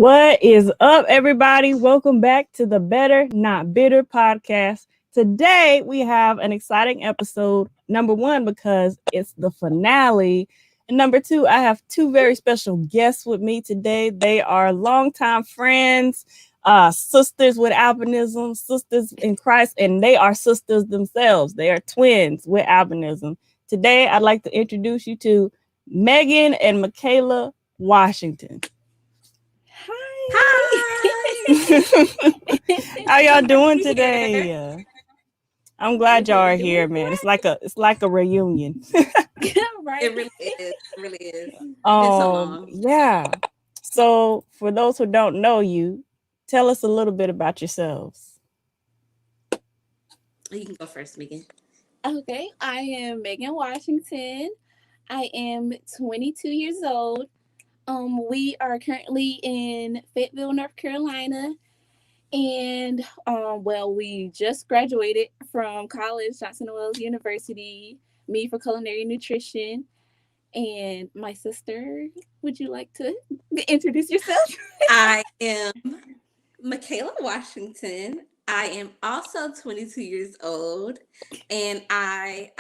What is up, everybody? Welcome back to the Better Not Bitter podcast. Today, we have an exciting episode. Number one, because it's the finale. And number two, I have two very special guests with me today. They are longtime friends, sisters with albinism, sisters in Christ, and they are sisters themselves. They are twins with albinism. Today, I'd like to introduce you to Megan and Mikayla Washington. Hi. How y'all doing today? I'm glad y'all are here, man. It's like a reunion. Right. It really is. It really is. It's been so long. Yeah. So for those who don't know you, tell us a little bit about yourselves. You can go first, Megan. Okay, I am Megan Washington. I am 22 years old. We are currently in Fayetteville, North Carolina, and we just graduated from college, Johnson & Wales University. Me for culinary nutrition, and my sister. Would you like to introduce yourself? I am Mikayla Washington. I am also 22 years old, and I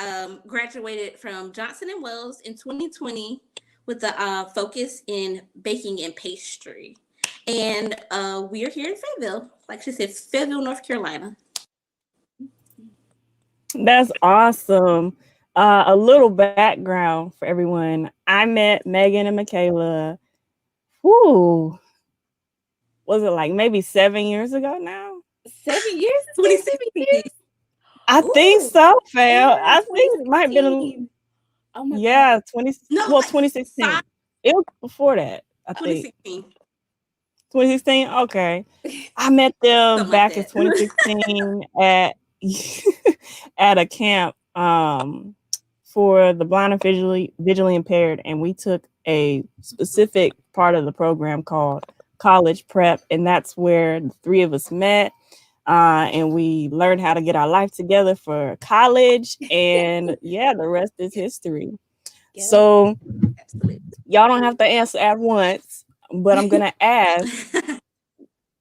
graduated from Johnson & Wales in 2020 with a focus in baking and pastry. And we are here in Fayetteville, like she said, Fayetteville, North Carolina. That's awesome. A little background for everyone. I met Megan and Mikayla. Was it like maybe 7 years ago now? 7 years? 2016. I think so, fam. Yeah, I think it might have been 2016. It was before that, I think. 2016? Okay. I met them Something back like in 2016 at at a camp for the blind and visually impaired, and we took a specific part of the program called college prep, and that's where the three of us met. And we learned how to get our life together for college, and yeah, the rest is history. Yeah. So Absolutely. y'all don't have to answer at once, but I'm gonna ask,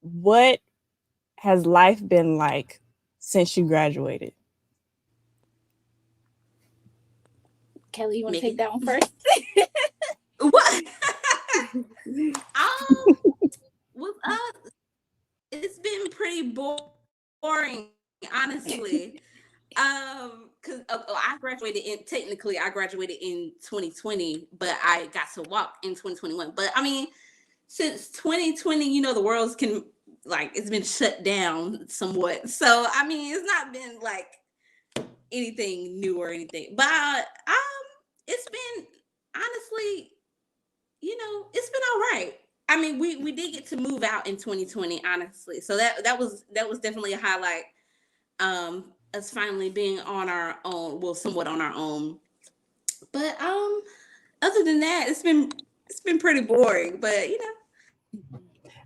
what has life been like since you graduated? Kelly, you want to Megan? take that one first? What? With us, it's been pretty boring, honestly. Because I graduated in 2020, but I got to walk in 2021. But I mean, since 2020, the world's it's been shut down somewhat. So I mean, it's not been like anything new or anything. But it's been honestly, it's been all right. I mean, we did get to move out in 2020, honestly. So that was definitely a highlight. Us finally being on our own, well, somewhat on our own. But other than that, it's been pretty boring. But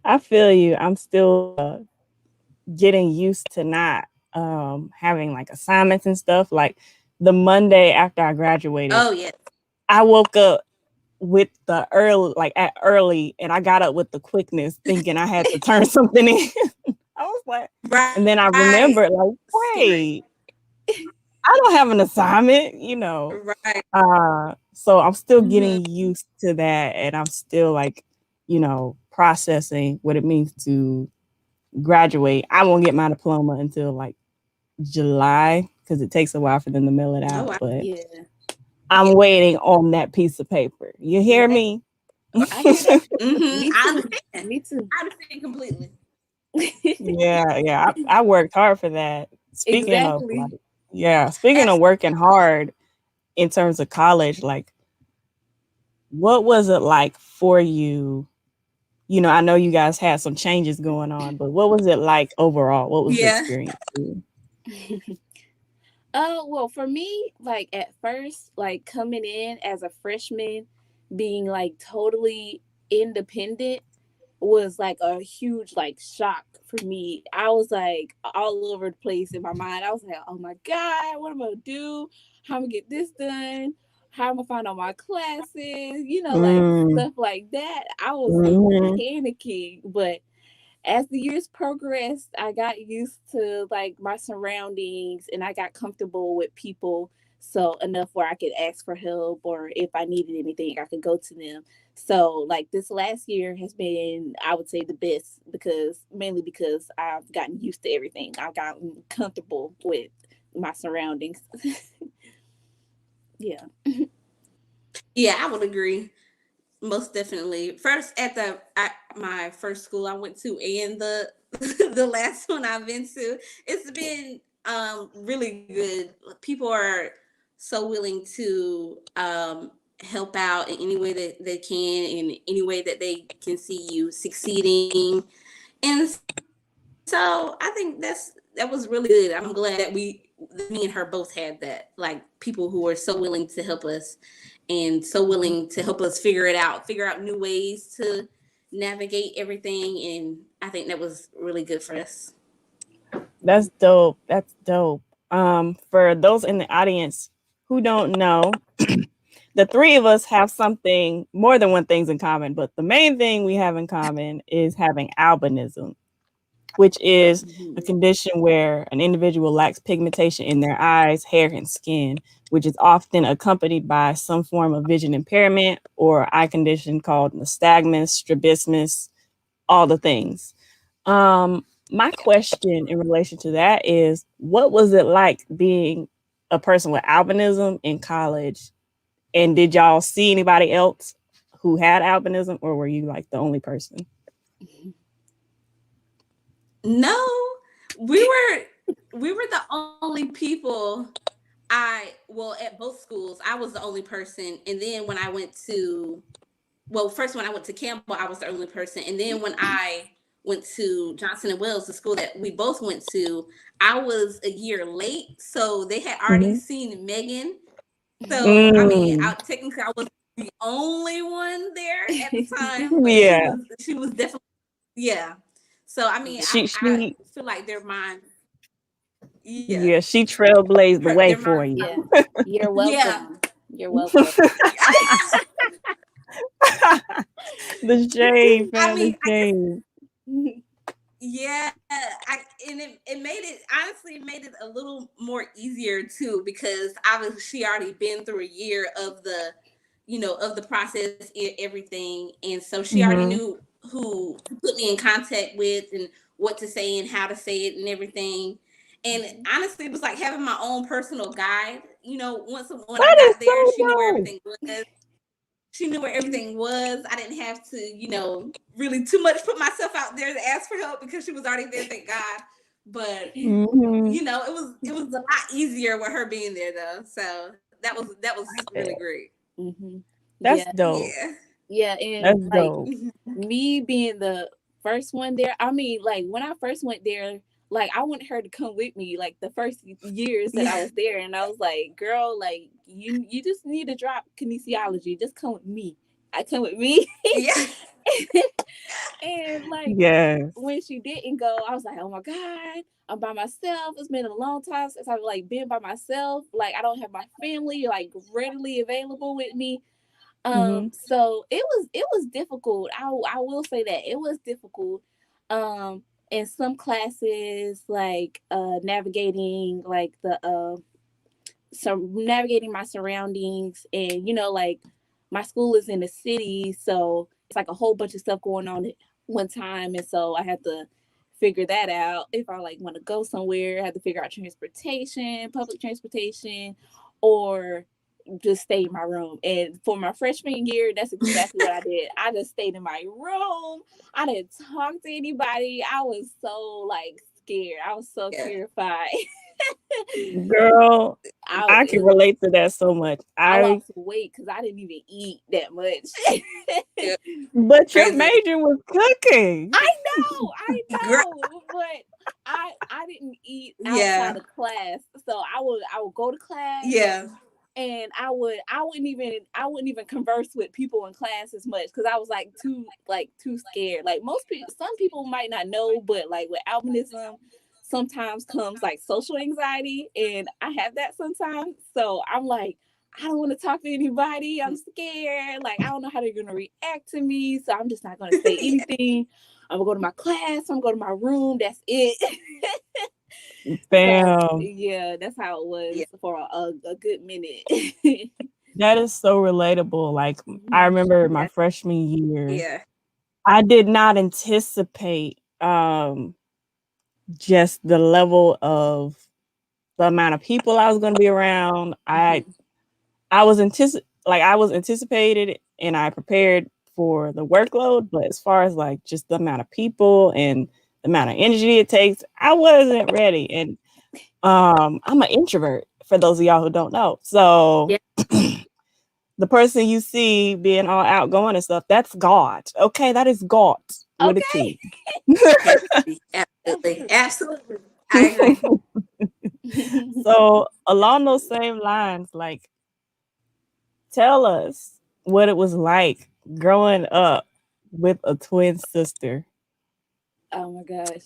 I feel you. I'm still getting used to not having like assignments and stuff. Like the Monday after I graduated, oh yes, I woke up with the early, and I got up with the quickness, thinking I had to turn something in. I was like, right. and then I remembered, like, wait, I don't have an assignment, Right. So I'm still getting used to that, and I'm still like, processing what it means to graduate. I won't get my diploma until like July, because it takes a while for them to mail it out. wow. But Yeah. I'm waiting on that piece of paper. You hear me? I hear that. I understand. Me too. I understand completely. Yeah. I worked hard for that. Speaking Exactly. of working hard in terms of college, like, what was it like for you? I know you guys had some changes going on, but what was it like overall? What was the experience for you? Well, for me, like at first, like coming in as a freshman, being like totally independent was like a huge like shock for me. I was like all over the place in my mind. I was like, oh my God, what am I gonna do? How am I gonna get this done? how am I find all my classes, like stuff like that. I was panicking, but as the years progressed, I got used to like my surroundings and I got comfortable with people so enough where I could ask for help, or if I needed anything, I could go to them. So like this last year has been, I would say, the best, mainly because I've gotten used to everything. I've gotten comfortable with my surroundings. Yeah. Yeah, I would agree. Most definitely. First at my first school I went to, and the the last one I've been to, it's been really good. People are so willing to help out in any way that they can, in any way that they can see you succeeding. And so I think that was really good. I'm glad that me and her both had that. Like, people who are so willing to help us and so willing to help us figure out new ways to navigate everything. And I think that was really good for us. That's dope. That's dope. For those in the audience who don't know, the three of us have something, more than one things in common, but the main thing we have in common is having albinism, which is a condition where an individual lacks pigmentation in their eyes, hair, and skin, which is often accompanied by some form of vision impairment or eye condition called nystagmus, strabismus, all the things. My question in relation to that is, what was it like being a person with albinism in college? And did y'all see anybody else who had albinism, or were you like the only person? No, we were the only people. At both schools, I was the only person. And then when I went to, first when I went to Campbell, I was the only person. And then when I went to Johnson and Wales, the school that we both went to, I was a year late. So they had already seen Megan. So, I mean, technically I was the only one there at the time, but Yeah. she was definitely, yeah. So, I mean, She I feel like their minds, yeah, she trailblazed the way for you. Yeah. You're welcome. Yeah. You're welcome. The shade, man. I mean, the shade. Yeah, it made it, honestly, it made it a little more easier too, because obviously she already been through a year of the, of the process and everything, and so she already knew who to put me in contact with and what to say and how to say it and everything. And honestly, it was like having my own personal guide. Once when I got there, she knew where everything was. She knew where everything was. I didn't have to, really too much put myself out there to ask for help, because she was already there, thank God. But it was a lot easier with her being there though. So that was really great. That's dope. Yeah, and that's like dope. me being the first one there, I mean, like when I first went there, like I wanted her to come with me like the first years that I was there, and I was like, girl, like you just need to drop kinesiology, just come with me. I come with me. Yeah. And like when she didn't go, I was like, oh my God, I'm by myself. It's been a long time since I've like been by myself. Like I don't have my family like readily available with me. So it was difficult. I will say that it was difficult. In some classes, like navigating like navigating my surroundings, and like my school is in the city, so it's like a whole bunch of stuff going on at one time, and so I had to figure that out. If I like want to go somewhere, I had to figure out transportation, public transportation, or just stay in my room. And for my freshman year, that's exactly what I did. I just stayed in my room. I didn't talk to anybody. I was so like scared. I was so terrified. Girl, I can relate to that so much. I lost weight because I didn't even eat that much. But your major was cooking. I know, but I didn't eat outside of class. So I would go to class. Yeah. And I wouldn't even converse with people in class as much, because I was too scared. Like some people might not know, but like with albinism, sometimes comes like social anxiety, and I have that sometimes. So I'm like, I don't want to talk to anybody. I'm scared. Like, I don't know how they're going to react to me. So I'm just not going to say anything. I'm going to go to my class. I'm going to go to my room. That's it. Bam. So, yeah, that's how it was for a good minute. That is so relatable. Like, I remember my freshman year. Yeah. I did not anticipate just the level of the amount of people I was going to be around. I was anticipated and I prepared for the workload, but as far as like just the amount of people and the amount of energy it takes, I wasn't ready. And I'm an introvert, for those of y'all who don't know. So the person you see being all outgoing and stuff, that's God. Okay, that is God with a T. Absolutely. Absolutely. I agree. So along those same lines, like, tell us what it was like growing up with a twin sister. Oh my gosh.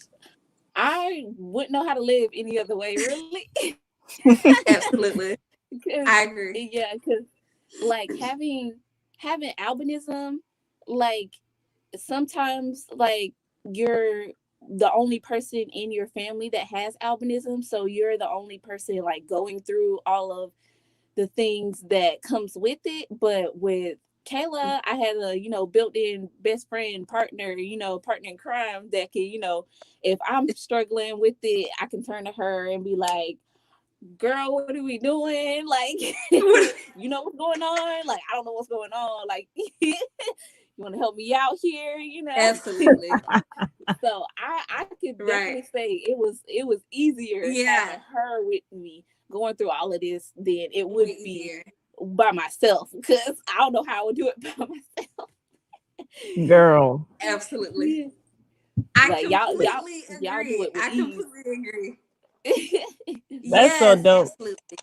I wouldn't know how to live any other way, really. Absolutely. I agree. Yeah, because like having albinism, like sometimes like you're the only person in your family that has albinism, so you're the only person like going through all of the things that comes with it. But with Kayla, I had a built-in best friend partner, partner in crime that can, if I'm struggling with it, I can turn to her and be like, girl, what are we doing? Like, you know what's going on? Like, I don't know what's going on. Like, you want to help me out here? Absolutely. So I could definitely say it was easier having her with me going through all of this than it would be by myself, because I don't know how I would do it by myself. Girl. Absolutely. I completely agree. Y'all do it with I completely agree. That's so dope. Absolutely.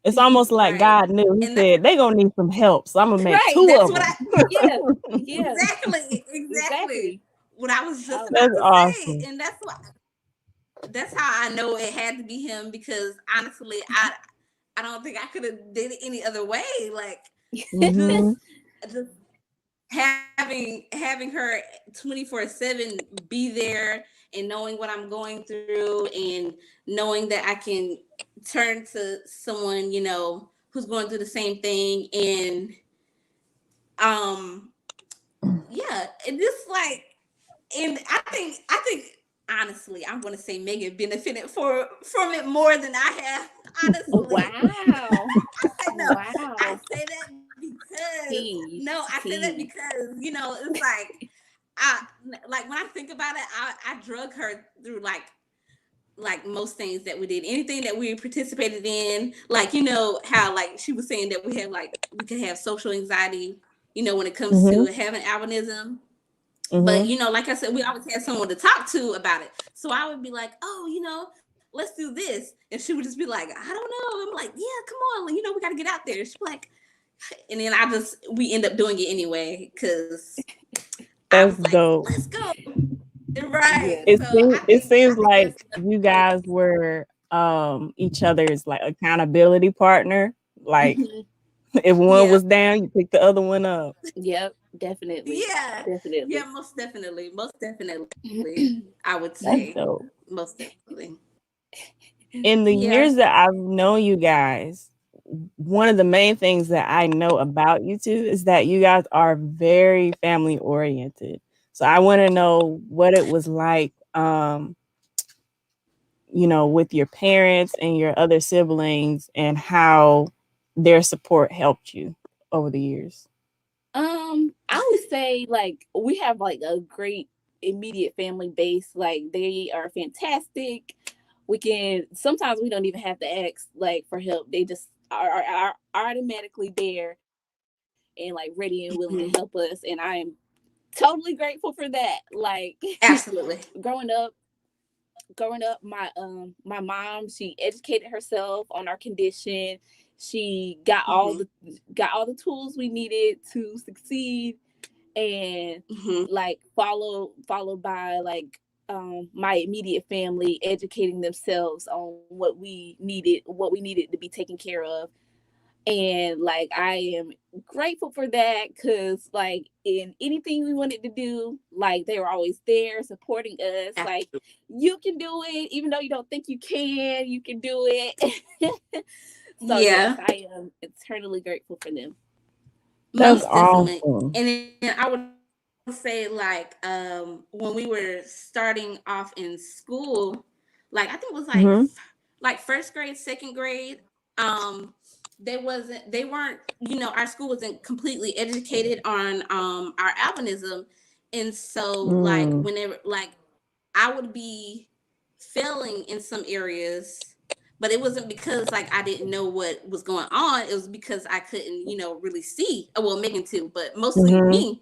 It's almost like God knew. He said they gonna need some help, so I'm gonna make two of them. Yeah. Exactly. What I was just about That's to awesome. say, and that's how I know it had to be him, because honestly, I don't think I could have did it any other way. Like, just having her 24/7 be there, and knowing what I'm going through, and knowing that I can turn to someone, who's going through the same thing. And and just like, and I think honestly, I'm going to say Megan benefited from it more than I have. Honestly, wow. I say that because it's like, when I think about it, I drug her through like most things that we did, anything that we participated in, like, how, like, she was saying that we could have social anxiety, when it comes to having albinism. But like I said, we always had someone to talk to about it. So I would be like, oh, let's do this, and she would just be like, I don't know. I'm like, yeah, come on, we got to get out there. She's like, and then we end up doing it anyway, because I was like, dope. Let's go. Right. It seems like you guys were each other's like accountability partner. Like, if one was down, you pick the other one up. Yep, definitely. Definitely. Yeah, most definitely. I would say. That's dope. Most definitely. In the years that I've known you guys, one of the main things that I know about you two is that you guys are very family oriented. So I want to know what it was like, with your parents and your other siblings, and how their support helped you over the years. I would say, like, we have like a great immediate family base. Like, they are fantastic. Sometimes we don't even have to ask like for help. They just are automatically there and like ready and willing to help us. And I am totally grateful for that. Like, absolutely. growing up, my mom, she educated herself on our condition. She got all the tools we needed to succeed, and like followed by like my immediate family educating themselves on what we needed to be taken care of. And like I am grateful for that, because like in anything we wanted to do, like they were always there supporting us. Like, you can do it, even though you don't think you can do it. So yes, I am eternally grateful for them. That's Most definitely. awesome. And then I would say, like, when we were starting off in school, like I think it was like first grade, second grade, they weren't, our school wasn't completely educated on our albinism. And so like whenever, like, I would be failing in some areas, but it wasn't because like I didn't know what was going on. It was because I couldn't, really see. Well, Megan too, but mostly me.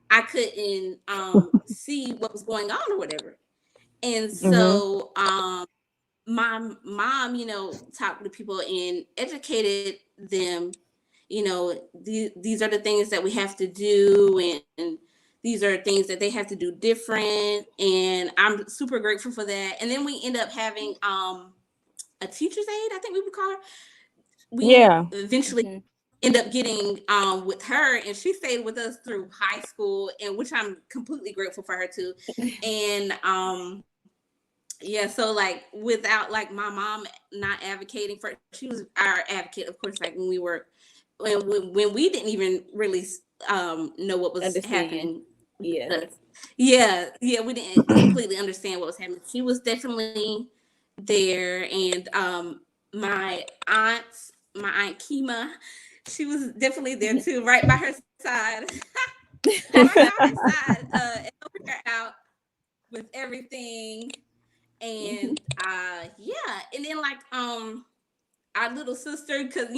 I couldn't see what was going on or whatever. And so my mom, talked to people and educated them, these are the things that we have to do, and these are things that they have to do different. And I'm super grateful for that. And then we end up having a teacher's aide, I think we would call her. We eventually end up getting with her, and she stayed with us through high school, and which I'm completely grateful for her too. And yeah, so like without like my mom not advocating for, she was our advocate, of course, like when we were when we didn't even really know what was happening. Yeah, we didn't completely understand what was happening. She was definitely there. And my aunt Kima, she was definitely there too, right by her side. Right by her side, helping her out with everything. And yeah, and then like our little sister could,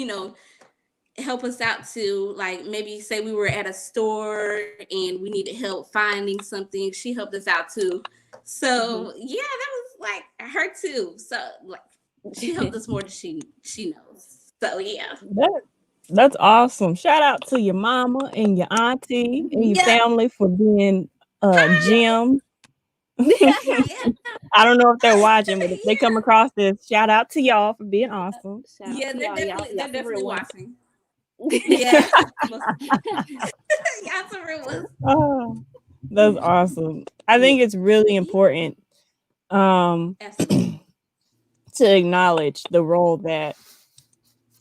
help us out to, like, maybe say we were at a store and we needed help finding something. She helped us out too. So yeah, that was like her too. So like she helped us more than she knows. So yeah. That's awesome. Shout out to your mama and your auntie and your family for being gems. I don't know if they're watching, but if they come across this, shout out to y'all for being awesome. Yeah, they're definitely watching. Yeah. Y'all some real ones. Oh, that's awesome. I think it's really important to acknowledge the role that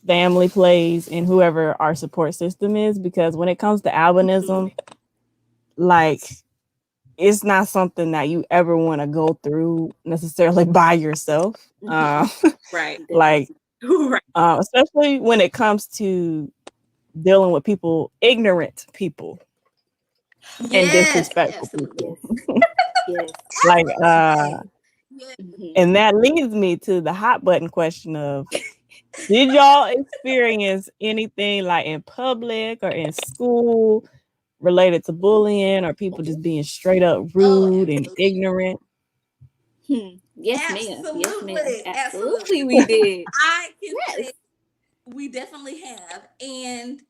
family plays in whoever our support system is, because when it comes to albinism, like, it's not something that you ever want to go through necessarily by yourself. Right. Like, especially when it comes to dealing with people, ignorant people, and disrespectful people. Like, and that leads me to the hot button question of, did y'all experience anything like in public or in school related to bullying, or people just being straight up rude and ignorant? Yes, ma'am. Absolutely, we did. I can say we definitely have. And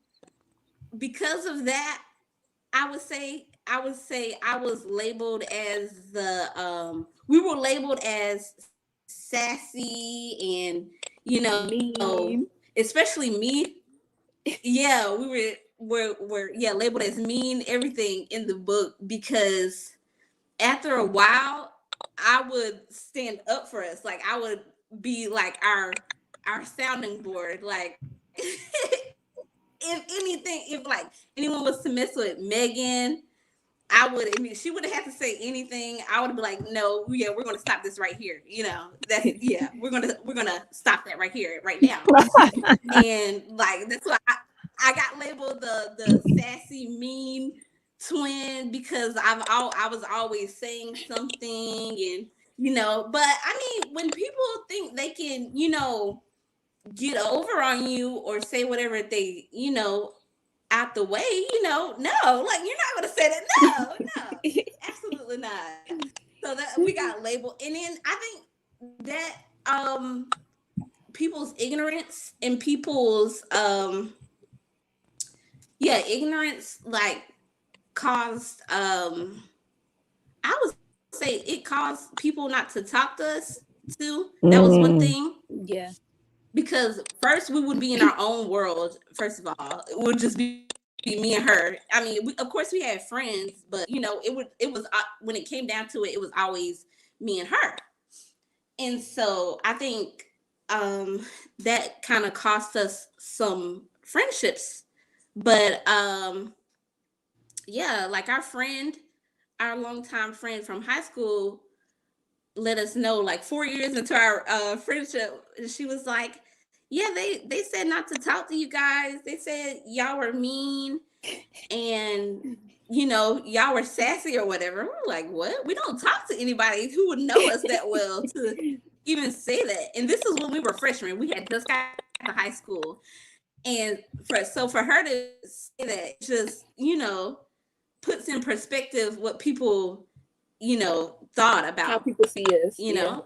because of that, I would say I was labeled as we were labeled as sassy and, mean. especially me. Yeah, we were labeled as mean, everything in the book, because after a while I would stand up for us. Like I would be like our sounding board. Like if anything, if like anyone was to mess with Megan, she wouldn't have to say anything. I would be like, no, yeah, we're gonna stop this right here. That's we're gonna stop that right here, right now. And like that's why I got labeled the sassy, mean twin, because I was always saying something. And but I mean, when people think they can, get over on you or say whatever they, out the way, no, like you're not gonna say that. No, absolutely not. So that we got labeled. And then I think that people's ignorance and people's ignorance like caused I would say it caused people not to talk to us too. That was one thing. Yeah. because first we would be in our own world. First of all, it would just be me and her. I mean, of course we had friends, but you know, it was when it came down to it, it was always me and her. And so I think that kind of cost us some friendships. But yeah, like our longtime friend from high school let us know like 4 years into our friendship, she was like, yeah, they said not to talk to you guys. They said y'all were mean and you know, y'all were sassy or whatever. We're like, what? We don't talk to anybody who would know us that well to even say that. And this is when we were freshmen. We had just got to high school. And for her to say that, just, you know, puts in perspective what people, you know, thought about how people see us, you know,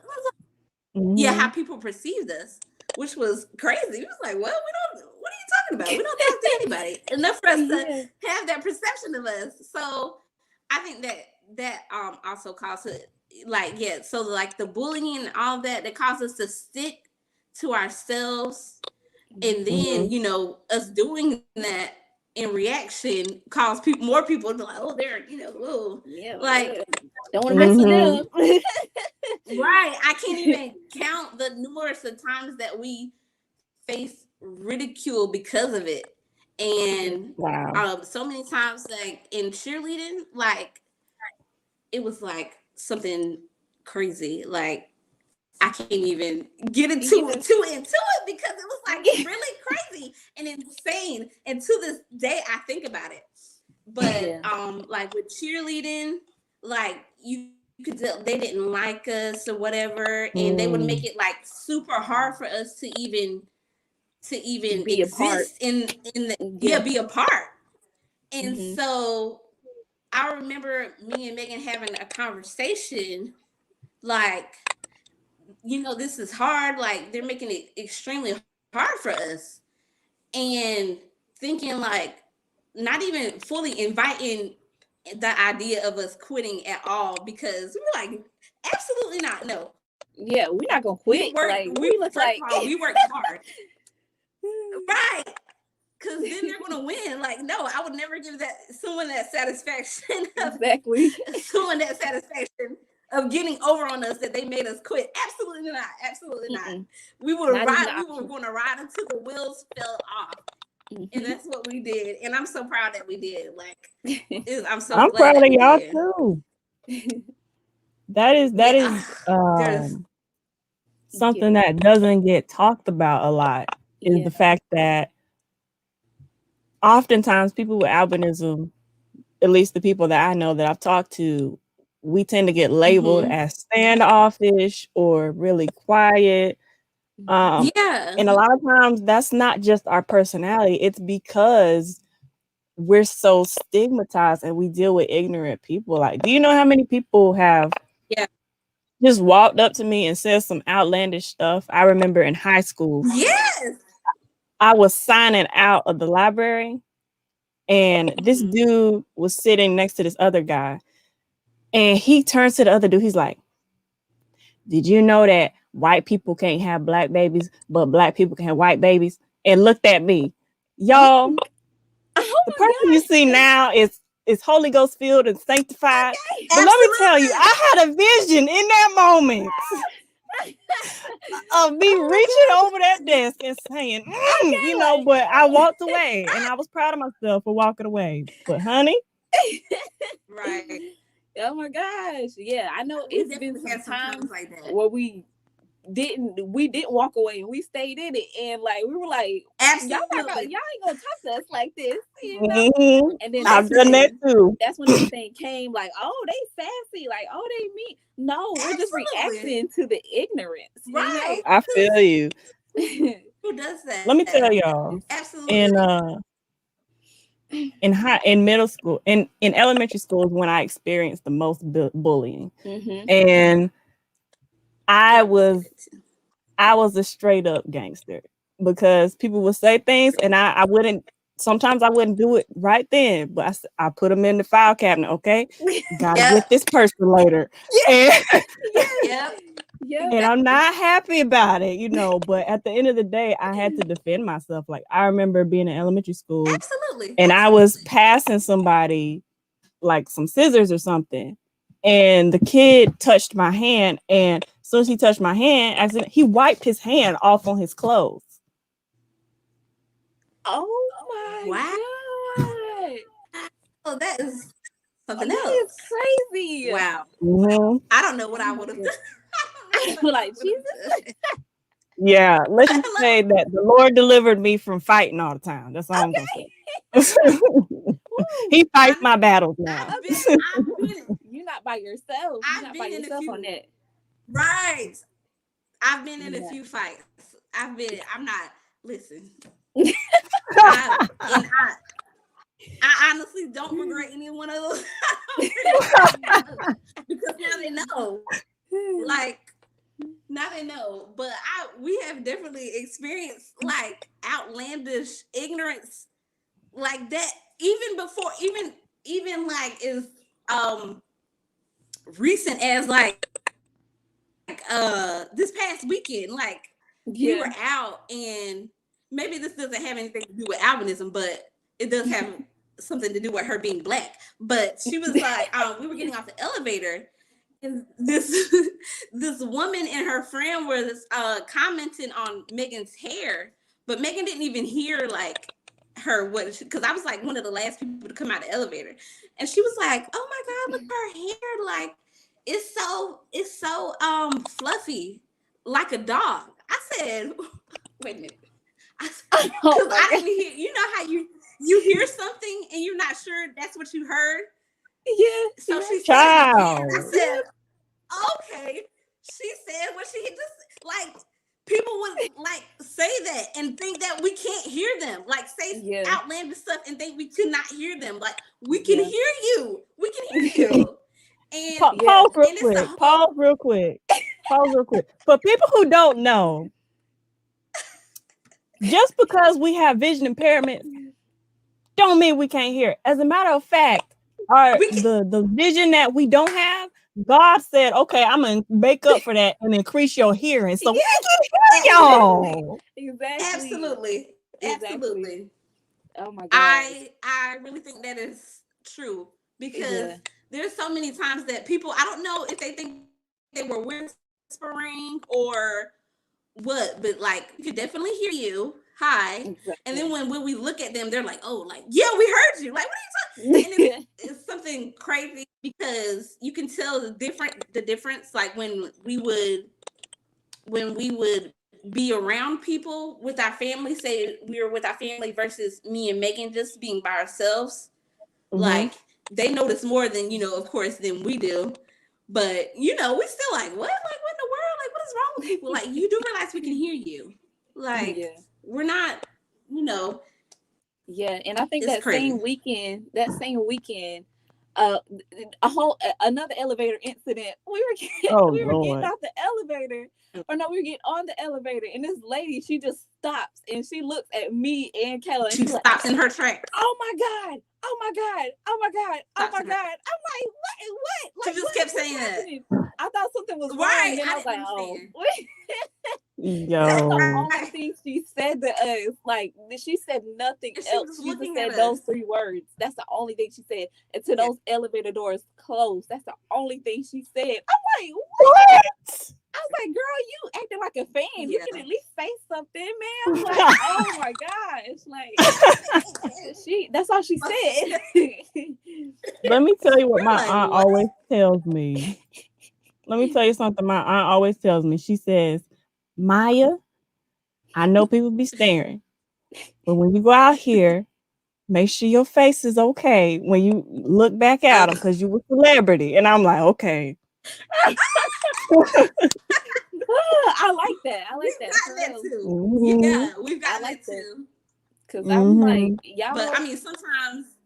Mm-hmm. yeah, how people perceived us, which was crazy. It was like, well, what are you talking about? We don't talk to anybody. Enough for us to have that perception of us. So I think that also caused it, like, yeah, so like the bullying and all that caused us to stick to ourselves. And then, you know, us doing that in reaction caused more people to like, oh, they're, you know, whoa. Yeah, like don't want to mess with them. Right. I can't even count the numerous of times that we face ridicule because of it. And wow. so many times, like in cheerleading, like it was like something crazy. Like I can't even get into it because it was like really crazy and insane. And to this day, I think about it. But like with cheerleading, like you could tell they didn't like us or whatever, and they would make it like super hard for us to even be exist in the be a part. And so I remember me and Megan having a conversation, like, you know, this is hard, like they're making it extremely hard for us, and thinking like not even fully inviting the idea of us quitting at all, because we were like, absolutely not, no. Yeah, we're not gonna quit. We look like we worked hard. Right. Because then they're gonna win. Like, no, I would never give someone that satisfaction exactly of getting over on us that they made us quit. Absolutely not. Absolutely not. We were going to ride until the wheels fell off. And that's what we did. And I'm so proud that we did. Like, I'm glad proud of y'all did. too. That is something that doesn't get talked about a lot, is the fact that oftentimes people with albinism, at least the people that I know that I've talked to, we tend to get labeled as standoffish or really quiet. And a lot of times that's not just our personality. It's because we're so stigmatized and we deal with ignorant people. Like, do you know how many people have just walked up to me and said some outlandish stuff? I remember in high school. Yes. I was signing out of the library, and this dude was sitting next to this other guy, and he turns to the other dude. He's like, did you know that white people can't have black babies, but black people can have white babies? And looked at me. Y'all, the person you see now is Holy Ghost filled and sanctified. But let me tell you, I had a vision in that moment of me reaching over that desk and saying, you know, but I walked away, and I was proud of myself for walking away. But honey, right. Oh my gosh. Yeah, I know it's been some times like that where we didn't walk away and we stayed in it, and like we were like, y'all ain't gonna talk to us like this, you know. And then I've done that too. That's when everything came, like, oh, they sassy, like, oh, they mean. No, we're just reacting to the ignorance, right? I feel you. Who does that? Let me tell y'all. Absolutely. In middle school, in elementary school is when I experienced the most bullying, and I was a straight up gangster, because people would say things and I wouldn't sometimes I wouldn't do it right then, but I put them in the file cabinet. Okay, gotta get this person later. Yes. And I'm not happy about it, but at the end of the day, I had to defend myself. Like, I remember being in elementary school. Absolutely. And I was passing somebody like some scissors or something. And the kid touched my hand. And as soon as he touched my hand, he wiped his hand off on his clothes. Oh my God. Oh, that is something else. That is crazy. Wow. Mm-hmm. I don't know what I would have done. Like, Jesus. Yeah, let's just say that the Lord delivered me from fighting all the time. That's all I'm gonna say. He fights my battles now. You're not by yourself. You're not by yourself on that. Right. I've been in a few fights. I'm not, listen. I honestly don't regret any one of those. Because now they know. Like, now they know. But we have definitely experienced like outlandish ignorance like that, even before, even like as recent as like this past weekend. Like, we were out, and maybe this doesn't have anything to do with albinism, but it does have something to do with her being Black. But she was like, we were getting off the elevator, and this woman and her friend was commenting on Megan's hair, but Megan didn't even hear like her because I was like one of the last people to come out of the elevator, and she was like, "Oh my God, look at her hair! Like, it's so fluffy, like a dog." I said, "Wait a minute," because I didn't hear. You know how you hear something and you're not sure that's what you heard. Yeah. So she said it again. I said, "Okay." She said what she just like. People would like say that and think that we can't hear them, like say outlandish stuff and think we could not hear them. Like, we can hear you. We can hear you. And pause real quick. Pause real quick. For people who don't know, just because we have vision impairment don't mean we can't hear. As a matter of fact, the vision that we don't have, God said, "Okay, I'm gonna make up for that and increase your hearing, so we can hear y'all." Exactly. Absolutely. Oh my God. I really think that is true, because there's so many times that people, I don't know if they think they were whispering or what, but like, you could definitely hear you. Hi. Exactly. And then when we look at them, they're like, "Oh, like, yeah, we heard you. Like, what are you talking?" And it's something crazy, because you can tell the difference, like when we would be around people with our family, say we were with our family versus me and Megan just being by ourselves. Mm-hmm. Like, they notice more than, of course, than we do. But, we still like, what? Like, what in the world? Like, what is wrong with people? Like, you do realize we can hear you. Like, we're not, Yeah, and I think that same weekend, another elevator incident. We were getting off the elevator, we were getting on the elevator, and this lady, she just stops and she looks at me and Kayla, and she stops in her tracks. "Oh my God! Oh my God! Oh my God! Oh my God!" I'm like, what? Like, she just kept saying that. I thought something was right. And I was like, "Oh." Yo. That's the only thing she said to us. Like, she said nothing else. She just said those 3 words. That's the only thing she said. Until those elevator doors closed. That's the only thing she said. I'm like, what? I was like, "Girl, you acting like a fan. You can at least say something, man." I'm like, oh my gosh. Like, that's all she said. Let me tell you what my aunt always tells me. Let me tell you something my aunt always tells me. She says, "Maya, I know people be staring, but when you go out here, make sure your face is okay when you look back at them, because you a celebrity." And I'm like, okay. I like that. We've got that too. Mm-hmm. Yeah, we've got that too. Because I'm like, y'all. But I mean, sometimes.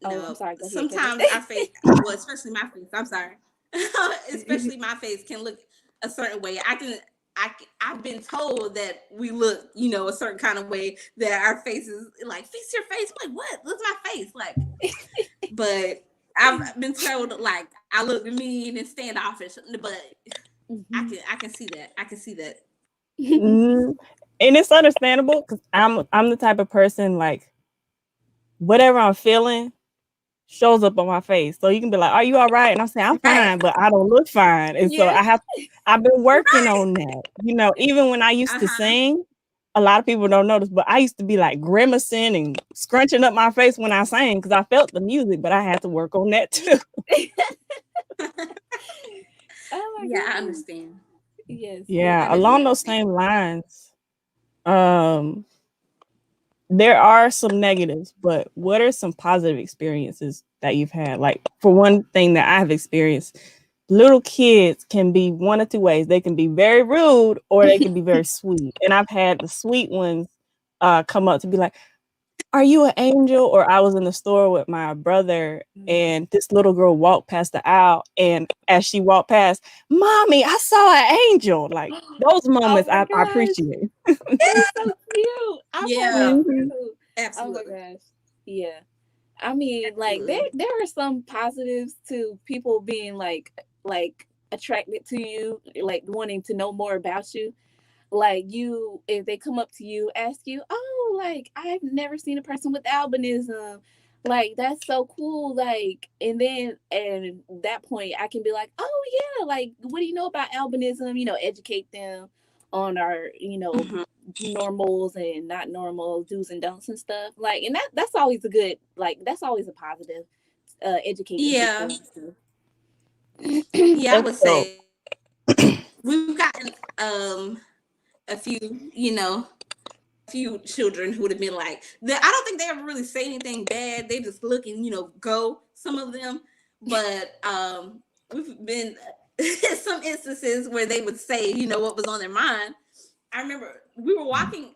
I'm sorry. Go ahead, sometimes our face, well, especially my face. I'm sorry. Especially my face can look a certain way. I've been told that we look, you know, a certain kind of way, that our faces like, fix your face. I'm like, what? Look at my face, like. But I've been told like I look mean and standoffish, but I can see that. I can see that. And it's understandable because I'm the type of person, like, whatever I'm feeling shows up on my face. So you can be like, "Are you all right?" And I'm saying I'm fine, but I don't look fine. And so I've been working on that. You know, even when I used to sing, a lot of people don't notice, but I used to be like grimacing and scrunching up my face when I sang because I felt the music, but I had to work on that too. I understand. Yes. Yeah, along those same lines, there are some negatives, but what are some positive experiences that you've had? Like, for one thing that I've experienced, little kids can be one of two ways. They can be very rude or they can be very sweet. And I've had the sweet ones come up to be like, "Are you an angel?" Or I was in the store with my brother and this little girl walked past the aisle, and as she walked past, "Mommy, I saw an angel." Like, those moments I appreciate. That's so cute. Absolutely. Oh my gosh. Yeah. I mean, like there are some positives to people being like attracted to you, like wanting to know more about you. Like, you, if they come up to you, ask you, "Oh, like, I've never seen a person with albinism. Like, that's so cool." Like, and then at that point I can be like, "Oh yeah, like, what do you know about albinism?" You know, educate them on our, you know, normals and not normals, do's and don'ts and stuff. Like, and that's always a good, like, that's always a positive, educating people. I would say we've gotten a few, you know, few children who would have been like, I don't think they ever really say anything bad. They just look and, you know, go, some of them. But we've been some instances where they would say, you know, what was on their mind. I remember we were walking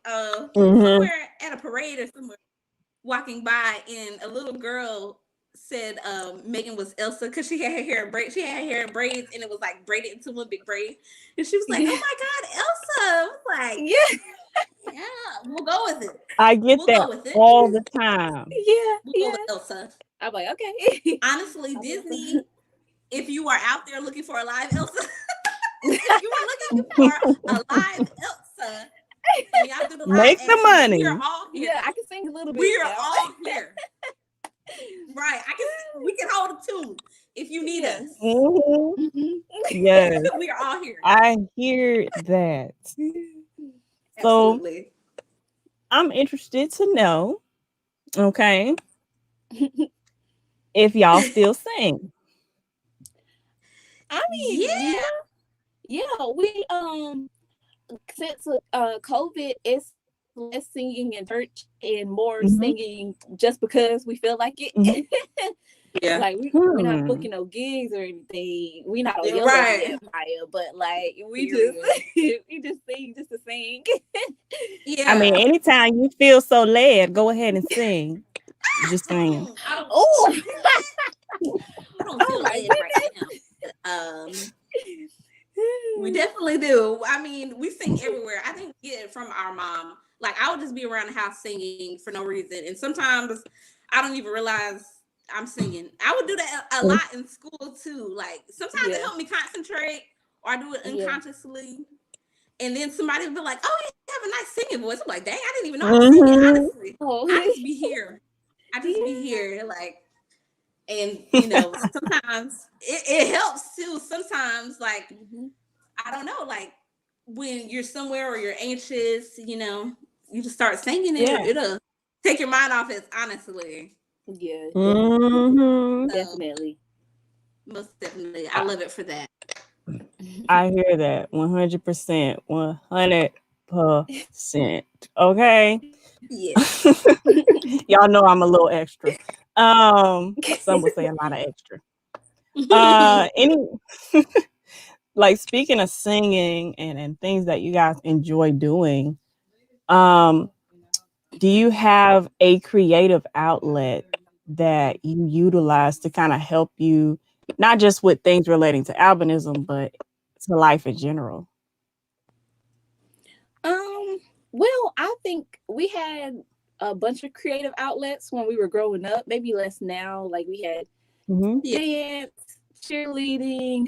somewhere at a parade or somewhere, walking by, and a little girl said Megan was Elsa because she had her hair in braids. She had her hair in braids, and it was like braided into one big braid. And she was like, "Oh my God, Elsa!" I was like, "Yeah, we'll go with it." I get that all the time. We'll go with Elsa. I'm like, okay. Honestly, Disney, if you are out there looking for a live Elsa, if you are looking for a live Elsa, and y'all do the live make the money. We are all here. Yeah, I can sing a little bit. We are all here. Right. We can hold a tune if you need us. Yes. We are all here. I hear that. So I'm interested to know, okay, if y'all still sing. I mean, we since COVID, it's less singing in church and more singing just because we feel like it. Like, we're not booking no gigs or anything. We're not on Yellow Empire, but like we just sing just to sing. I mean, anytime you feel so led, go ahead and sing. Just saying. I don't feel led right now. We definitely do. I mean, we sing everywhere. I think we get it from our mom. Like, I would just be around the house singing for no reason, and sometimes I don't even realize I'm singing. I would do that a lot in school too. Like, sometimes it helped me concentrate, or I do it unconsciously. And then somebody would be like, "Oh, you have a nice singing voice." I'm like, "Dang, I didn't even know I was singing." Honestly, I just be here. Be here, like, and you know, sometimes it helps too. Sometimes, like, I don't know, like when you're somewhere or you're anxious, you know, you just start singing it. It'll take your mind off it. Honestly. Yeah. Definitely. Most definitely. I love it for that. I hear that 100%. 100%. Okay. Yes. Y'all know I'm a little extra. Some would say a lot of extra. Like, speaking of singing and things that you guys enjoy doing, do you have a creative outlet that you utilize to kind of help you, not just with things relating to albinism, but to life in general? Well, I think we had a bunch of creative outlets when we were growing up. Maybe less now. Like we had Mm-hmm. Yeah. dance, cheerleading,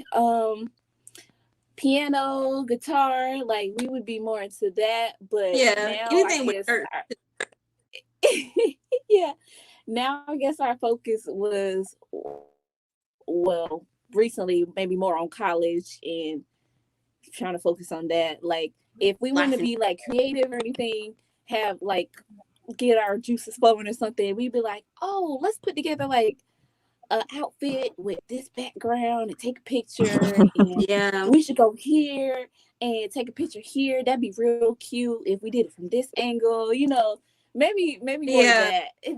piano, guitar. Like we would be more into that. But Yeah. now I Anything with guess, art. yeah. Now I guess our focus was, well, recently maybe more on college and trying to focus on that. Like if we want to Life. be like creative or anything, have like get our juices flowing or something, we'd be like, oh, let's put together like an outfit with this background and take a picture, and Yeah. we should go here and take a picture here. That'd be real cute if we did it from this angle, maybe more of Yeah. that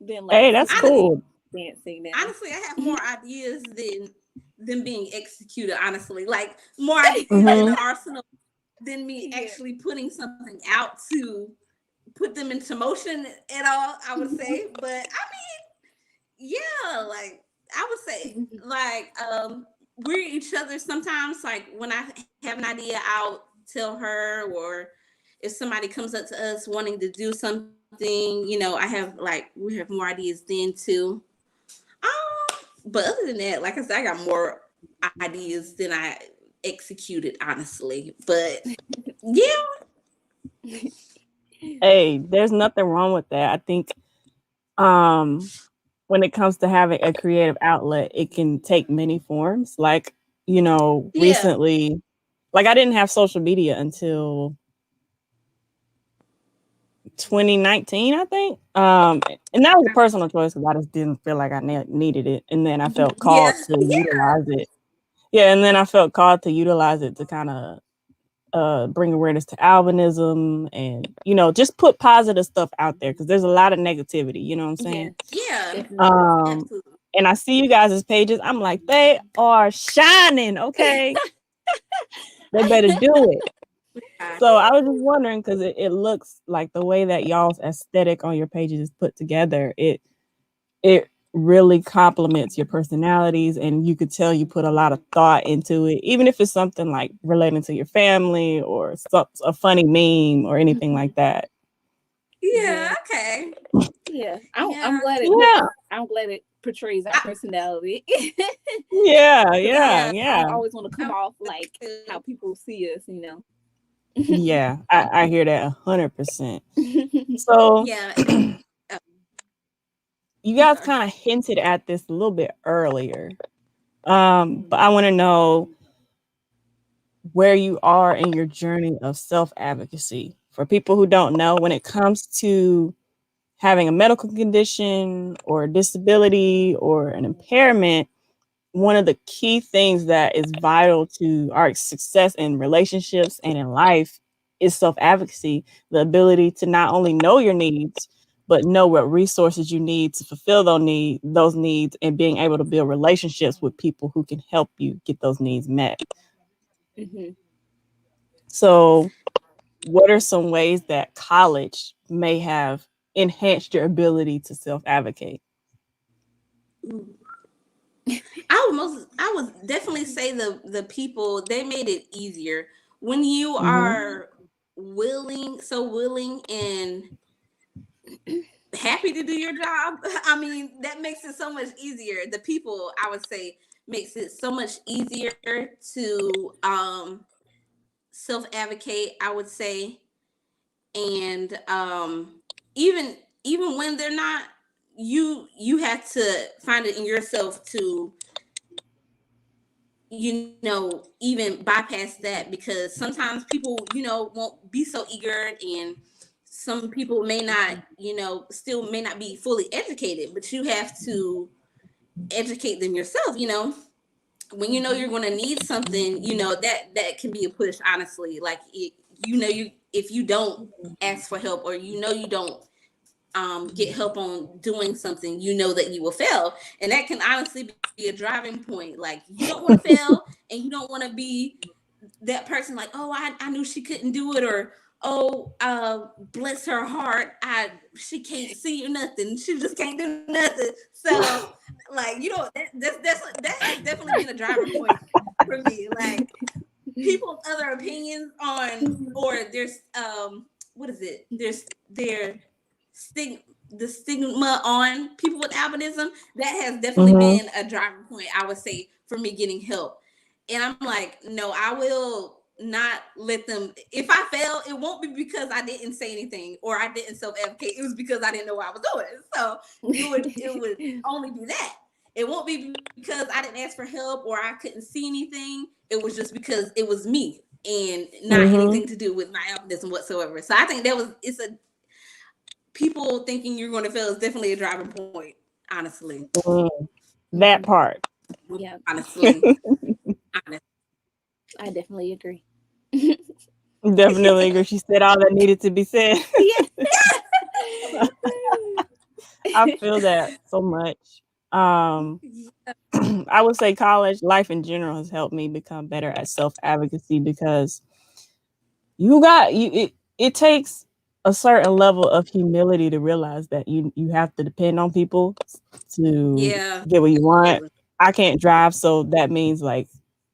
than like Hey, that's Honestly, singing, cool. dancing now. honestly, I have more ideas than them being executed. Honestly, like more ideas in Mm-hmm. the arsenal than me Yeah. actually putting something out to put them into motion at all. I would say, but I mean, yeah, like I would say, like we're each other sometimes. Like when I have an idea, I'll tell her, or if somebody comes up to us wanting to do something, I have like we have more ideas then too. But other than that, like I said, I got more ideas than I executed, honestly. But yeah, Hey, there's nothing wrong with that. I think um when it comes to having a creative outlet, it can take many forms. Like, yeah, recently, like I didn't have social media until 2019, I think. And that was a personal choice because I just didn't feel like I needed it. And then I felt yeah, called to yeah, utilize it. Yeah, and then I felt called to utilize it to kind of bring awareness to albinism and just put positive stuff out there because there's a lot of negativity, you know what I'm saying? Yes, yeah, definitely. um absolutely. and I see you guys' pages, I'm like, they are shining, okay, they better do it. So I was just wondering because it looks like the way that y'all's aesthetic on your pages is put together, it really complements your personalities, and you could tell you put a lot of thought into it, even if it's something like relating to your family or a funny meme or anything like that. Yeah, Yeah, okay. yeah. I'm Yeah, glad it puts. Yeah, I'm glad it portrays our I, personality. yeah, Because yeah, yeah, I yeah, don't always want to I come off would like too. how people see us. yeah. I hear that 100%. So Yeah, oh, you I'm guys sorry. kind of hinted at this a little bit earlier, but I want to know where you are in your journey of self advocacy. For people who don't know, when it comes to having a medical condition or a disability or an impairment, one of the key things that is vital to our success in relationships and in life is self advocacy, the ability to not only know your needs, but know what resources you need to fulfill those needs, and being able to build relationships with people who can help you get those needs met. Hmm. So, what are some ways that college may have enhanced your ability to self advocate? Ooh. I would definitely say the people, they made it easier when you Mm-hmm. are willing and happy to do your job. I mean, that makes it so much easier. The people, I would say, makes it so much easier to self advocate, I would say. And even even when they're not, you have to find it in yourself to even bypass that, because sometimes people won't be so eager, and some people may not, still may not be fully educated, but you have to educate them yourself. When you're going to need something, that can be a push, honestly. Like you if you don't ask for help, or you don't get help on doing something, that you will fail. And that can honestly be a driving point. Like, you don't want to fail, and you don't want to be that person like, oh, I knew she couldn't do it, or oh, bless her heart, she can't see or nothing, she just can't do nothing. So, like, that has definitely been a driving point for me. Like, people's other opinions on, or there's what is it? There's the stigma on people with albinism. That has definitely been a driving point, I would say, for me getting help. And I'm like, no, I will not let them. If I fail, it won't be because I didn't say anything or I didn't self-advocate. It was because I didn't know what I was doing. So it would only be that. It won't be because I didn't ask for help or I couldn't see anything. It was just because it was me and not anything to do with my albinism whatsoever. So I think people thinking you're going to fail is definitely a driving point, honestly. That part. Yeah. Honestly. I definitely agree. Definitely agree. She said all that needed to be said. I feel that so much. I would say college life in general has helped me become better at self-advocacy because it takes a certain level of humility to realize that you have to depend on people to get what you want. I can't drive, so that means like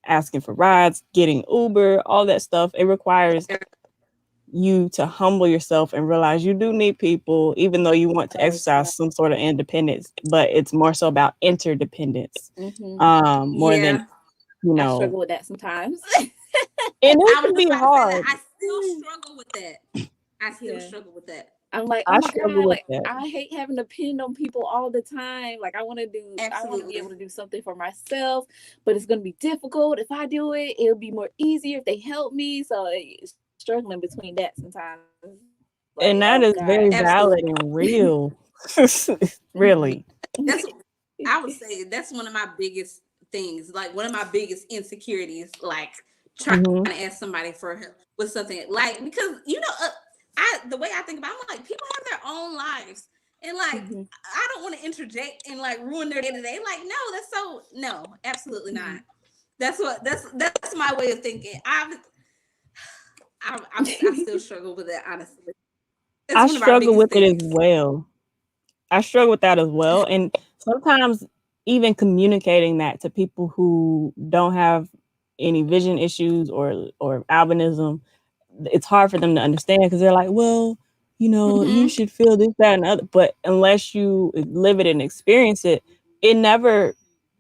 asking for rides, getting Uber, all that stuff. It requires you to humble yourself and realize you do need people, even though you want to exercise some sort of independence, but it's more so about interdependence. More than, I struggle with that sometimes. And it can be hard. I still struggle with that. I still struggle with that. I'm like, oh my God, like I hate having to depend on people all the time. Like I want to be able to do something for myself, but it's going to be difficult. If I do it, it'll be more easier if they help me. So it's struggling between that sometimes. Like, and that is very valid and real. Really. I would say that's one of my biggest things, like one of my biggest insecurities, like trying to ask somebody for help with something, like, because the way I think about it, I'm like, people have their own lives, and like I don't want to interject and like ruin their day-to-day. Like, no, absolutely not. That's my way of thinking. I still struggle with that, honestly. I struggle with it as well. I struggle with that as well, and sometimes even communicating that to people who don't have any vision issues or albinism, it's hard for them to understand because they're like, well, you should feel this, that, and other. But unless you live it and experience it, it never,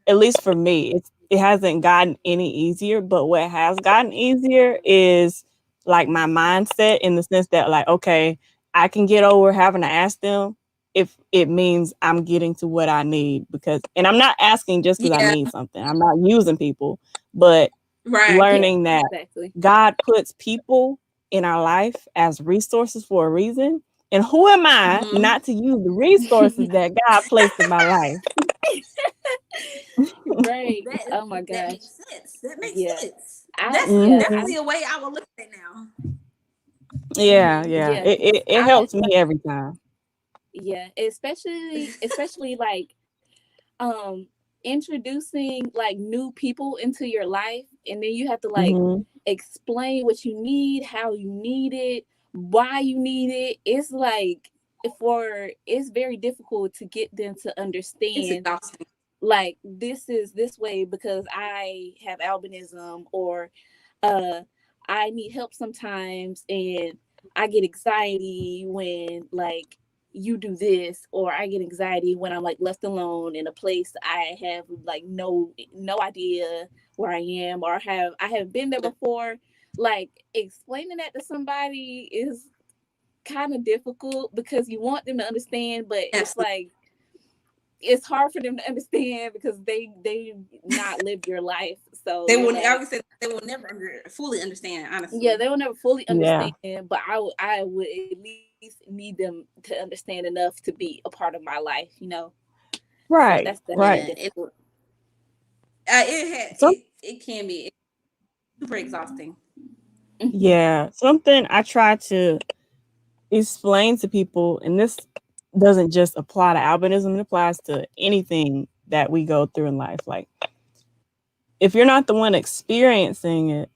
at least for me, it hasn't gotten any easier. But what has gotten easier is like my mindset, in the sense that like, okay, I can get over having to ask them if it means I'm getting to what I need, and I'm not asking just because I need something. I'm not using people, but learning that God puts people in our life as resources for a reason. And who am I not to use the resources that God placed in my life? Right. Oh my gosh. That makes sense. That's definitely a way I will look at it now. Yeah. It helps me every time. Yeah, especially like introducing like new people into your life, and then you have to like explain what you need, how you need it, why you need it. It's like it's very difficult to get them to understand, like, this is this way because I have albinism, or I need help sometimes, and I get anxiety when like you do this, or I get anxiety when I'm like left alone in a place I have like no idea where I am, or I haven't been there before. Like, explaining that to somebody is kind of difficult because you want them to understand, but it's like it's hard for them to understand because they not live your life. So they will never fully understand, honestly. Yeah, they will never fully understand, but I would at least need them to understand enough to be a part of my life, Right. So that's right. Difficult. It can be super exhausting. Yeah, something I try to explain to people, and this doesn't just apply to albinism, it applies to anything that we go through in life. Like, if you're not the one experiencing it,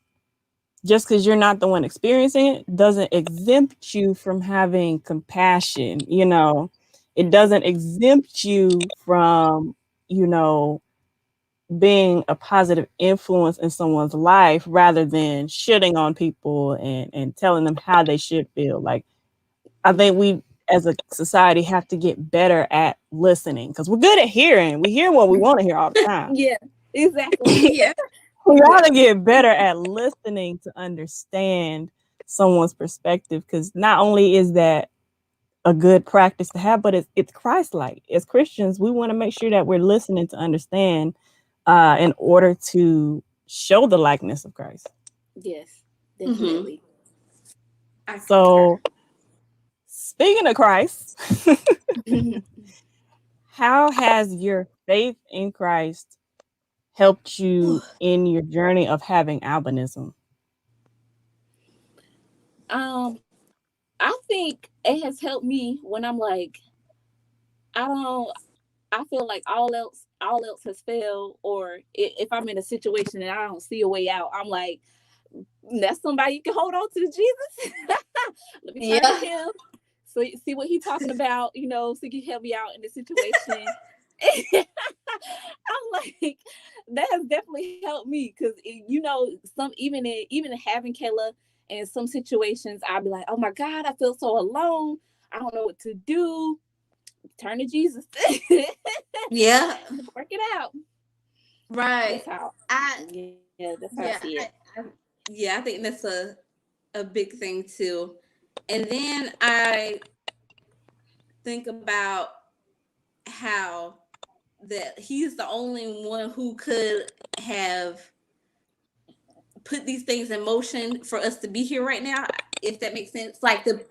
just because you're not the one experiencing it doesn't exempt you from having compassion. It doesn't exempt you from, being a positive influence in someone's life rather than shitting on people and telling them how they should feel. Like, I think we as a society have to get better at listening, because we're good at hearing. We hear what we want to hear all the time. Yeah, exactly. Yeah. We gotta get better at listening to understand someone's perspective, because not only is that a good practice to have, but it's Christ-like. As Christians, we want to make sure that we're listening to understand in order to show the likeness of Christ. Yes, definitely. So, speaking of Christ, how has your faith in Christ helped you in your journey of having albinism? I think it has helped me when I'm like, I feel like all else has failed, or if I'm in a situation and I don't see a way out, I'm like, that's somebody you can hold on to, Jesus. Let me turn to him. So see what he's talking about, so he can help me out in the situation. I'm like, that has definitely helped me, because some even having Kayla in some situations, I'll be like, oh my God, I feel so alone. I don't know what to do. Turn to Jesus. Yeah. Work it out. Right. That's how I see it. I think that's a big thing too. And then I think about how that he's the only one who could have put these things in motion for us to be here right now, if that makes sense. Like the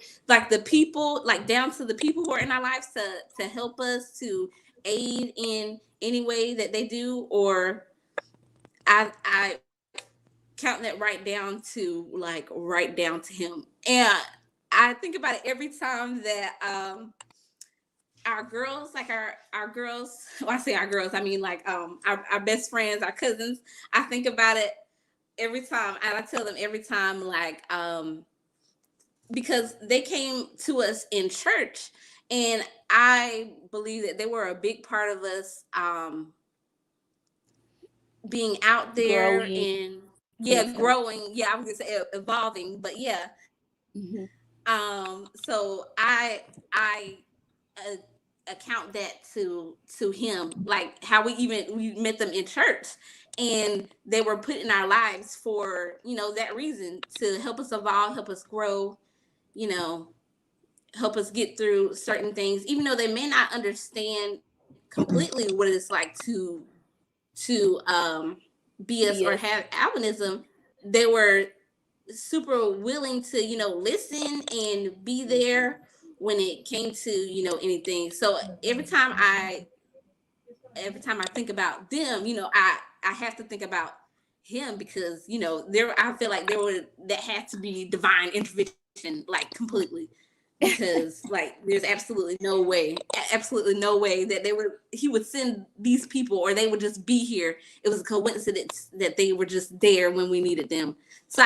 people, like down to the people who are in our lives to help us, to aid in any way that they do, or I count that right down to him. And I think about it every time that our girls, like our girls, well, I say our girls, I mean like our best friends, our cousins, I think about it every time, and I tell them every time, like because they came to us in church, and I believe that they were a big part of us being out there Growing. growing. Yeah, I was gonna say evolving, but yeah. Mm-hmm. So I account that to him, like how we met them in church, and they were put in our lives for that reason, to help us evolve, help us grow, help us get through certain things, even though they may not understand completely what it's like to be us or have albinism. They were super willing to listen and be there when it came to anything. So every time I think about them, I have to think about him, because I feel like that had to be divine intervention, like completely, because like there's absolutely no way that he would send these people, or they would just be here. It was a coincidence that they were just there when we needed them. So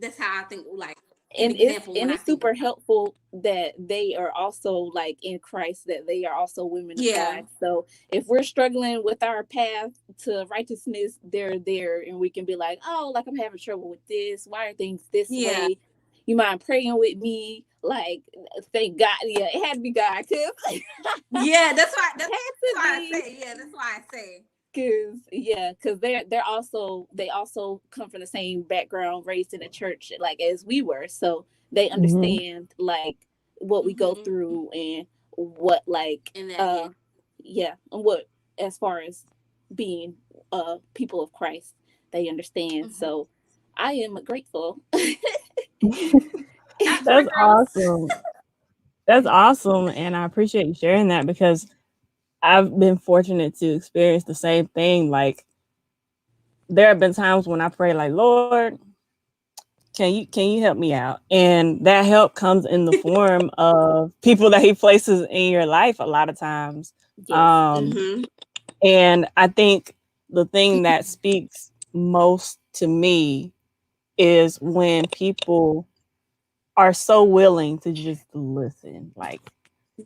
that's how I think, like, and it's super helpful that they are also like in Christ, that they are also women of God. So if we're struggling with our path to righteousness, they're there, and we can be like, oh, like I'm having trouble with this. Why are things this way? You mind praying with me? Like, thank God. Yeah, it had to be God, too. That's why I say. Because they also come from the same background, raised in a church like as we were, so they understand like what we go through, and what like and what, as far as being people of Christ, they understand. So I am grateful. That's awesome. That's awesome, and I appreciate you sharing that, because I've been fortunate to experience the same thing. Like, there have been times when I pray, like, Lord, can you help me out? And that help comes in the form of people that he places in your life a lot of times. And I think the thing that speaks most to me is when people are so willing to just listen. Like,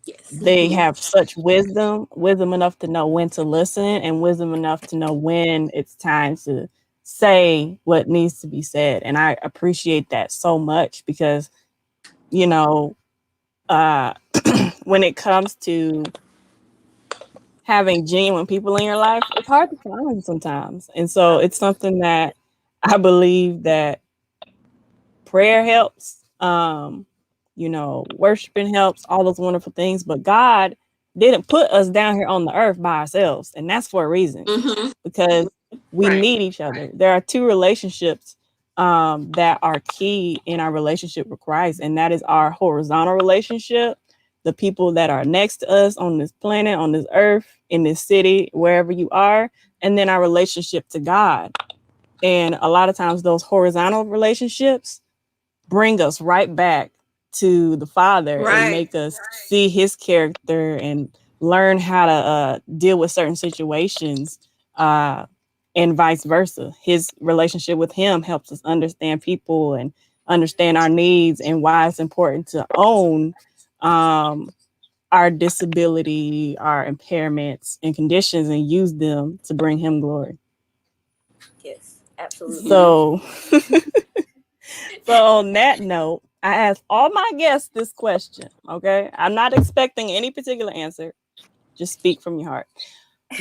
Yes. They have such wisdom enough to know when to listen and wisdom enough to know when it's time to say what needs to be said. And I appreciate that so much because, you know, uh, when it comes to having genuine people in your life, it's hard to find sometimes. And so it's something that I believe that prayer helps, worshiping helps, all those wonderful things. But God didn't put us down here on the earth by ourselves. And that's for a reason, because we Right. need each other. There are two relationships that are key in our relationship with Christ, and that is our horizontal relationship, the people that are next to us on this planet, on this earth, in this city, wherever you are, and then our relationship to God. And a lot of times those horizontal relationships bring us right back to the Father and make us see his character and learn how to deal with certain situations, and vice versa. His relationship with him helps us understand people and understand our needs and why it's important to own our disability, our impairments and conditions, and use them to bring him glory. Yes, absolutely. So, so on that note, I asked all my guests this question. Okay, I'm not expecting any particular answer. Just speak from your heart.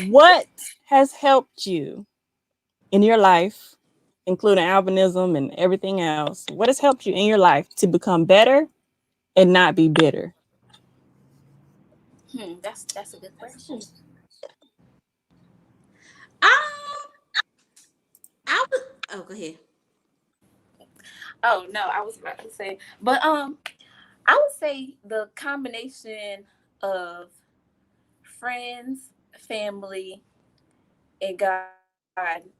What has helped you in your life, including albinism and everything else? What has helped you in your life to become better and not be bitter? That's a good question. I was. Oh, go ahead. Oh no, I was about to say, but I would say the combination of friends, family, and God,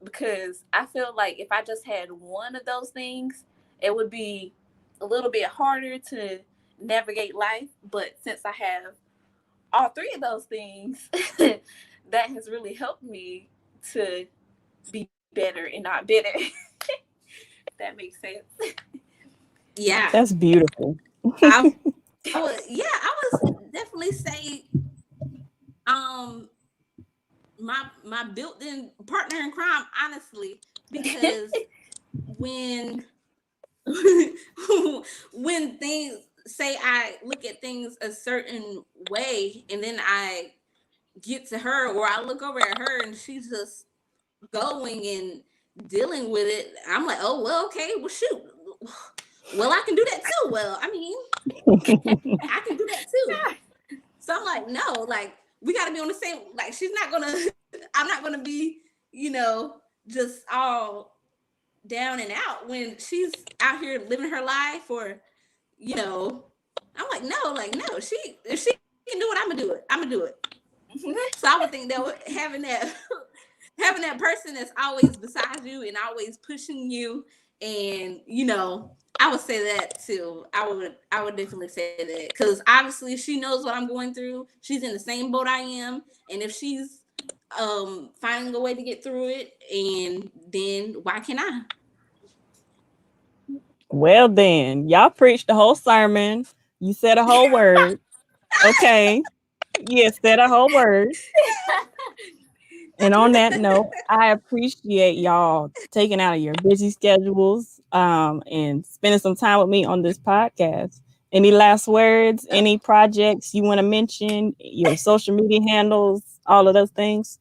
because I feel like if I just had one of those things, it would be a little bit harder to navigate life. But since I have all three of those things, that has really helped me to be better and not bitter. If that makes sense. Yeah, That's beautiful. I would. Yeah, I was definitely say um my built-in partner in crime, honestly, because when when things say I look at things a certain way and then I get to her or I look over at her and she's just going and dealing with it, I'm like, oh well, okay, well shoot. Well, I can do that too. Well, I mean, I can do that too. So I'm like, no, like we gotta be on the same, like she's not gonna I'm not gonna be, just all down and out when she's out here living her life or I'm like no, she if she can do it, I'm gonna do it. I'm gonna do it. So I would think that having that having that person that's always beside you and always pushing you, and I would say that too. I would definitely say that because obviously she knows what I'm going through. She's in the same boat I am, and if she's finding a way to get through it, and then why can't I? Well, then, y'all preached the whole sermon. You said a whole word. Okay. You said a whole word. And on that note, I appreciate y'all taking out of your busy schedules and spending some time with me on this podcast. Any last words? Any projects you want to mention? Your social media handles? All of those things?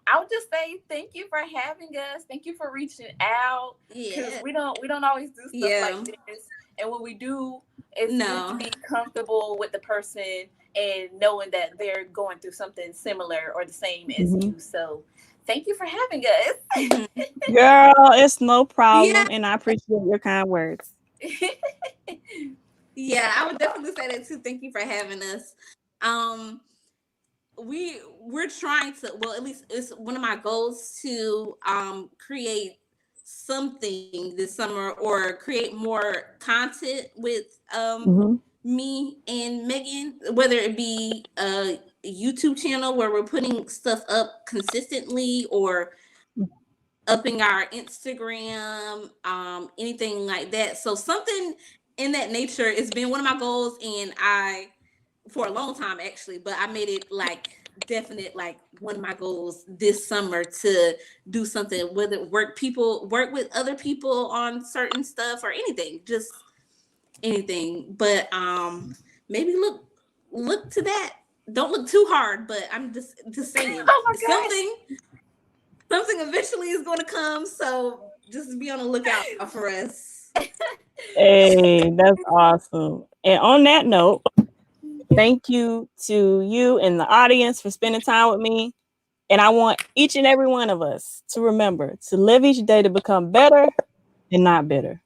I would just say thank you for having us. Thank you for reaching out because Yeah. we don't always do stuff Yeah. like this. And when we do, it's good to No. be comfortable with the person and knowing that they're going through something similar or the same as Mhm. you. So thank you for having us. Girl, it's no Yeah. problem. And I appreciate your kind words. Yeah, I would definitely say that too. Thank you for having us. Um, we're trying to, well, at least it's one of my goals to create something this summer or create more content with Mhm. me and Megan, whether it be a YouTube channel where we're putting stuff up consistently or upping our Instagram, anything like that. So something in that nature. It's been one of my goals, and I for a long time actually, but I made it like definite, like one of my goals this summer to do something, whether work with other people on certain stuff or anything, just anything. But maybe look to that. Don't look too hard, but I'm just saying something eventually is going to come. So just be on the lookout for us. Hey, that's awesome. And on that note, thank you to you and the audience for spending time with me. And I want each and every one of us to remember to live each day to become better and not bitter.